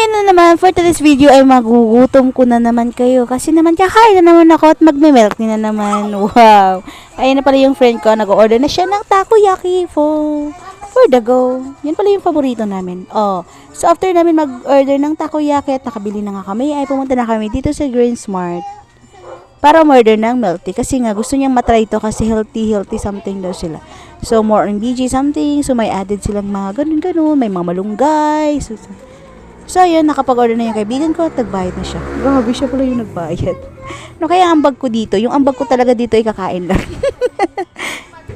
ngayon na naman, for today's video ay magugutom ko na naman kayo. Kasi naman kakain na naman ako at magme-milk na naman. Wow! Ayun na pala yung friend ko. Nag-order na siya ng takoyaki for the go. Yan pala yung paborito namin. Oh. So after namin mag-order ng takoyaki at nakabili na nga kami, ay pumunta na kami dito sa Green Smart para umorder ng milk tea. Kasi nga gusto niyang matry ito kasi healthy something daw sila. So more on BG something. So may added silang mga ganun-ganun. May mga malunggay. So ayun, nakapag-order na yung kaibigan ko at nagbayad na siya. Grabe, siya pala yung nagbayad. No, kaya ang ambag ko dito, yung ambag ko talaga dito ay kakain lang.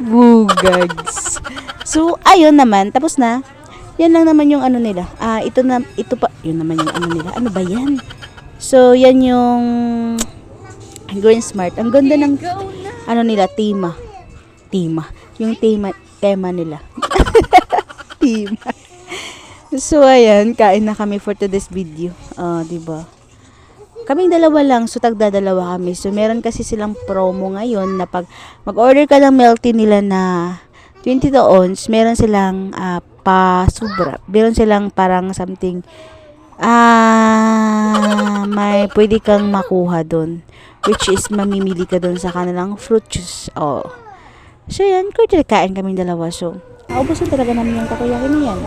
Bugags. So ayun naman, tapos na. Yan lang naman yung ano nila. Ito pa, yun naman yung ano nila. Ano ba yan? So yan yung Green Smart. Ang ganda ng ano nila, tema. Yung tema nila. Tema. So ayan, kain na kami for today's video. Diba? Kaming dalawa lang, so tagdadalawa kami. So meron kasi silang promo ngayon na pag mag-order ka ng milk tea nila na 22 ounce, meron silang pa-sobra. Meron silang parang something may pwede kang makuha doon, which is mamimili ka doon sa kanilang fruit juice. So yan, kain kaming dalawa. So naubos na talaga namin yung takoyaki niyan.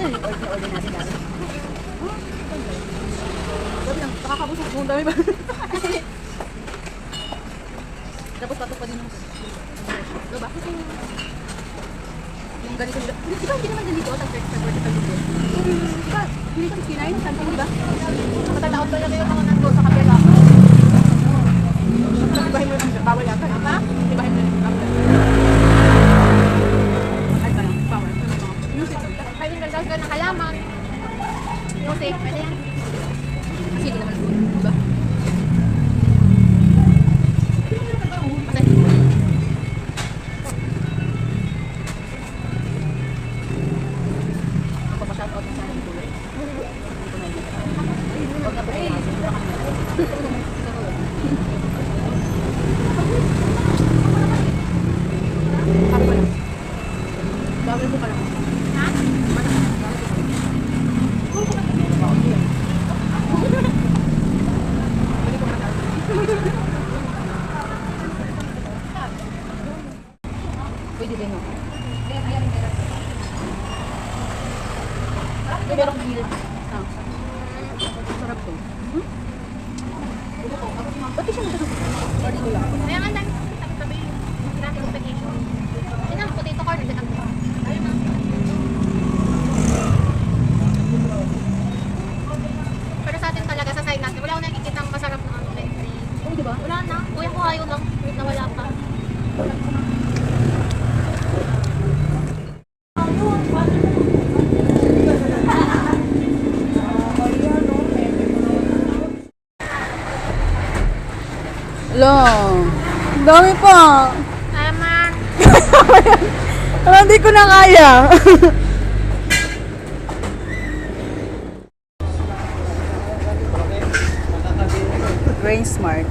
Order natin dati. Wala lang, nakakabusog mo dami ba? Tapos patok pa din ng diba? Yung ganito nila. Di ba hindi naman ganito ang vertical video? Diba? Hindi kang kinay, something diba? Matalaot ba yung mga nando sa kapila? Ibahin mo yung bawal yata. Ha? Ibahin mo yung bawal. Ay ba lang, bawal. Music. Ay, yung ganda ng halaman. Music, pwede yan. Kasi hindi naman food, diba? Pwede din ako. Merong gilid. Sarap to. Ba't siya nagkasusunod? Sorry ko lang. Kaya nga lang, tabi-tabi. Hindi natin combination. Yan ang potato corn. Ayun na. Pero sa atin talaga, sa side natin, wala akong nakikita ang masarap na ano. Oo, diba? Wala na. Kuya ko ayaw lang. Wait na wala pa. Long. Dami pa. Tama. Hindi ko na kaya. Green Smart.